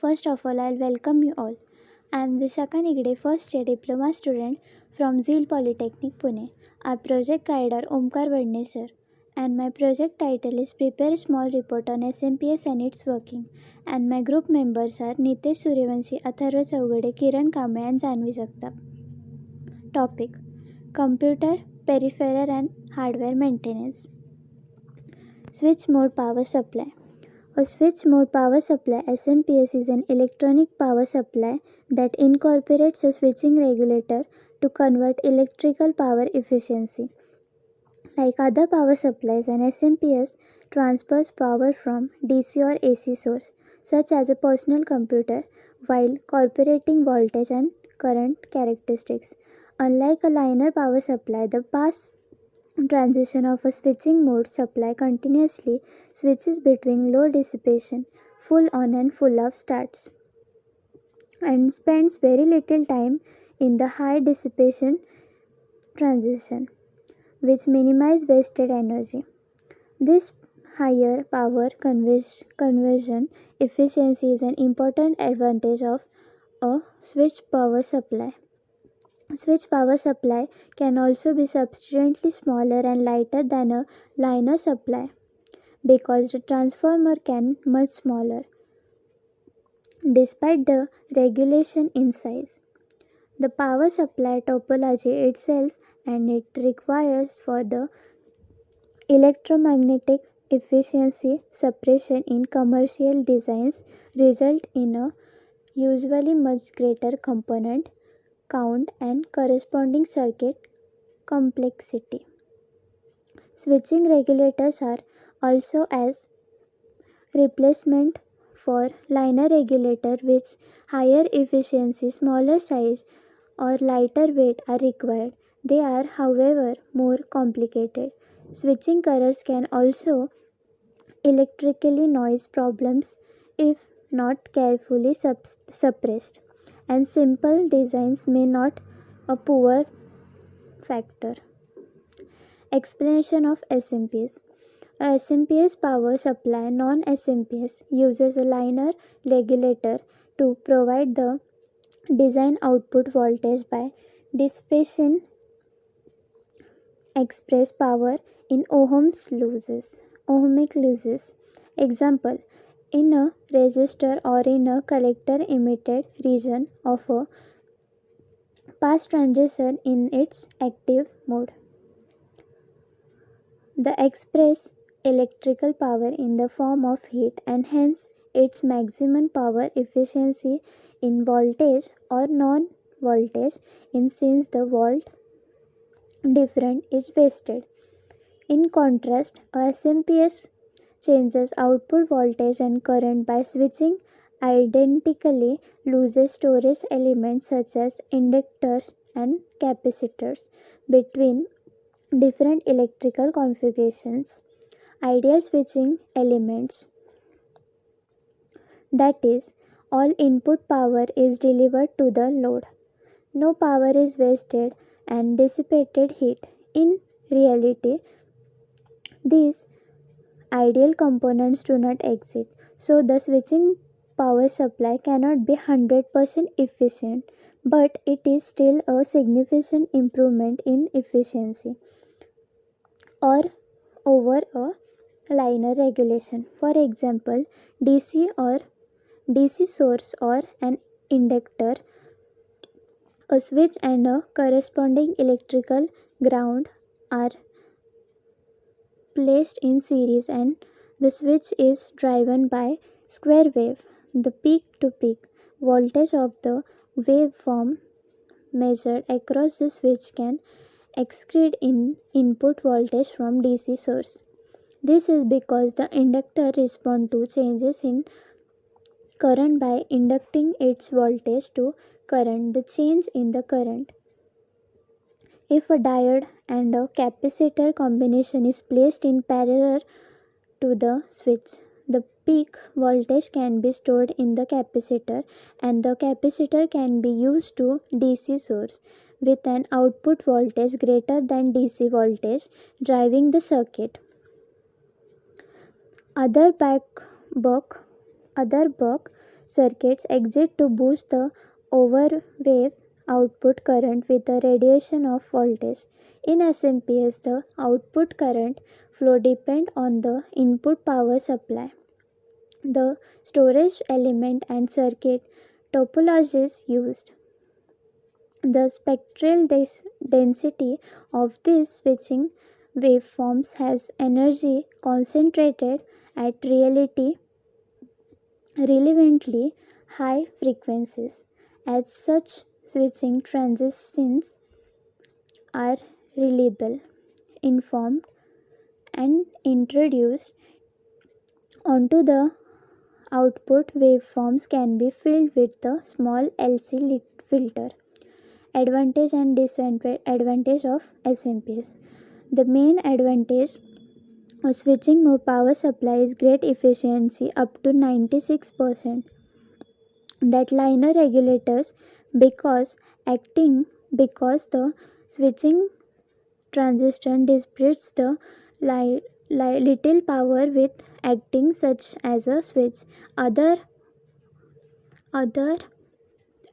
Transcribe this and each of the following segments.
First of all, I'll welcome you all. I am Vishaka Nigde, first year diploma student from Zeal Polytechnic, Pune. Our project guide are Omkar Vadne sir, and my project title is Prepare a Small Report on SMPS and its working. And my group members are Nitesh Suryavanshi, Atharva Chaugade, Kiran Kamble, and Janvi Jagtap. Topic: Computer, Peripheral, and Hardware Maintenance. Switch Mode Power Supply. A switch mode power supply (SMPS) is an electronic power supply that incorporates a switching regulator to convert electrical power efficiency. Like other power supplies, an SMPS transfers power from DC or AC source, such as a personal computer, while incorporating voltage and current characteristics. Unlike a linear power supply, the pass transition of a switching mode supply continuously switches between low dissipation, full on and full off starts, and spends very little time in the high dissipation transition, which minimize wasted energy. This higher power conversion efficiency is an important advantage of a switch power supply. Switch power supply can also be substantially smaller and lighter than a linear supply because the transformer can much smaller despite the regulation in size. The power supply topology itself and it requires for the electromagnetic efficiency suppression in commercial designs result in a usually much greater component count and corresponding circuit complexity. Switching regulators are also as replacement for linear regulator which higher efficiency, smaller size or lighter weight are required. They are however more complicated. Switching currents can also electrically noise problems if not carefully suppressed, and simple designs may not a poor factor. Explanation of SMPS. A SMPS power supply non-SMPS uses a linear regulator to provide the design output voltage by dissipation express power in ohmic losses. Example: in a resistor or in a collector emitted region of a pass transistor in its active mode. The express electrical power in the form of heat and hence its maximum power efficiency in voltage or non voltage in since the volt different is wasted. In contrast, a SMPS changes output voltage and current by switching identically loses storage elements such as inductors and capacitors between different electrical configurations. Ideal switching elements, that is, all input power is delivered to the load. No power is wasted and dissipated heat. In reality, these ideal components do not exist, so the switching power supply cannot be 100% efficient, but it is still a significant improvement in efficiency or over a linear regulation. For example, DC source or an inductor, a switch and a corresponding electrical ground are placed in series and the switch is driven by square wave. The peak to peak voltage of the waveform measured across the switch can exceed in input voltage from DC source. This is because the inductor responds to changes in current by inducting its voltage to current, the change in the current. If a diode and a capacitor combination is placed in parallel to the switch, the peak voltage can be stored in the capacitor and the capacitor can be used to DC source with an output voltage greater than DC voltage driving the circuit. Other buck circuits exist to boost the overwave output current with the radiation of voltage. In SMPS, the output current flow depend on the input power supply. The storage element and circuit topologies used. The spectral density of these switching waveforms has energy concentrated at relevantly high frequencies. As such, switching transitions are reliable, informed, and introduced onto the output waveforms can be filled with the small LC filter. Advantage and disadvantage of SMPS. The main advantage of switching mode power supply is great efficiency up to 96%. That liner regulators because the switching transistor dissipates the little power with acting such as a switch. Other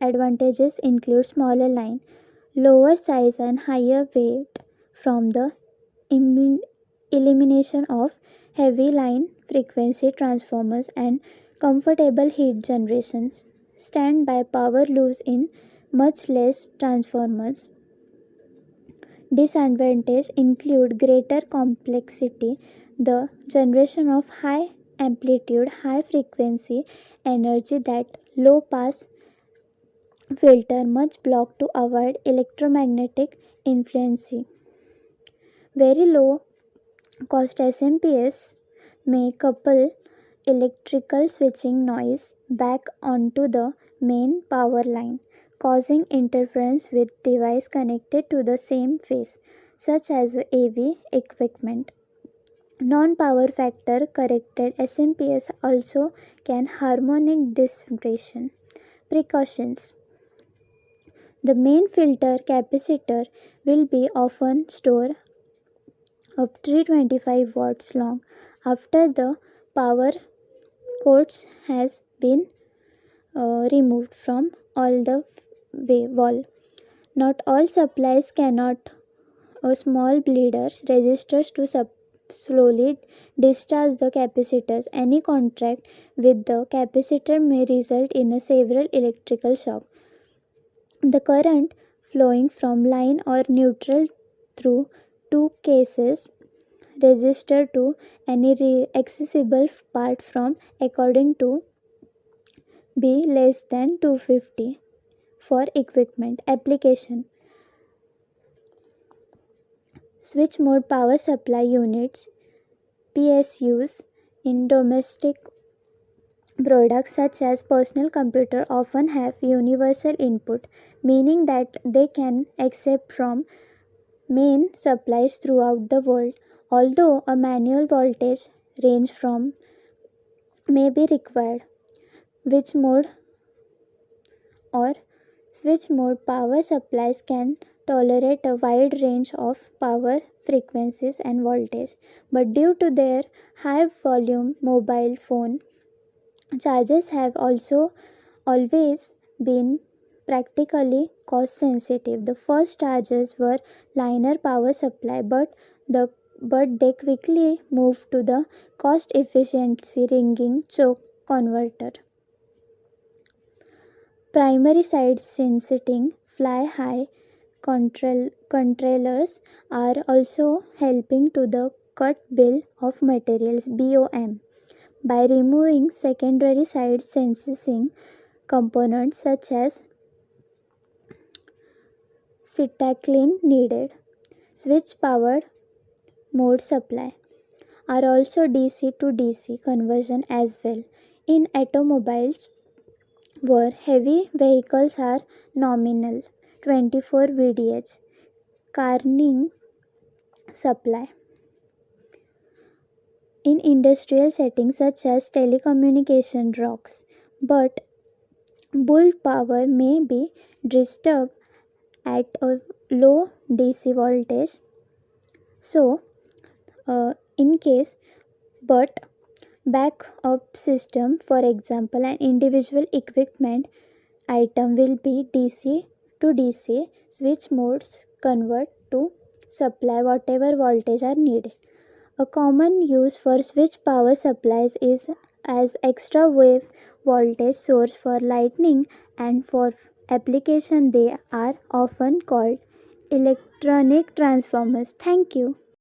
advantages include smaller line, lower size and higher weight from the elimination of heavy line frequency transformers and comfortable heat generations. Standby power loss in much less transformers. Disadvantages include greater complexity, the generation of high amplitude, high frequency energy that low pass filter must block to avoid electromagnetic influence. Very low cost SMPS may couple electrical switching noise back onto the main power line, causing interference with device connected to the same phase, such as AV equipment. Non-power factor corrected SMPS also can harmonic dissipation. Precautions. The main filter capacitor will be often stored up 325 watts long after the power cords has been removed from all the wall. Not all supplies cannot small bleeders registers to slowly discharge the capacitors. Any contact with the capacitor may result in a several electrical shock. The current flowing from line or neutral through two cases register to any accessible part from according to be less than 250 for equipment application. Switch mode power supply units PSUs in domestic products such as personal computer often have universal input, meaning that they can accept from main supplies throughout the world. Although a manual voltage range from may be required, which mode or switch mode power supplies can tolerate a wide range of power frequencies and voltage, but due to their high volume mobile phone chargers have also always been practically cost sensitive. The first chargers were linear power supply, but they quickly moved to the cost efficiency ringing choke converter. Primary side sensing fly high controllers are also helping to the cut bill of materials BOM by removing secondary side sensing components such as Citacline needed. Switch powered mode supply are also DC to DC conversion as well. In automobiles, where heavy vehicles are nominal 24 VDH carrying supply. In industrial settings such as telecommunication rocks, but bull power may be disturbed at a low DC voltage. So, in case, but Backup system, for example, an individual equipment item will be DC to DC. Switch modes convert to supply whatever voltage are needed. A common use for switch power supplies is as extra wave voltage source for lighting, and for application they are often called electronic transformers. Thank you.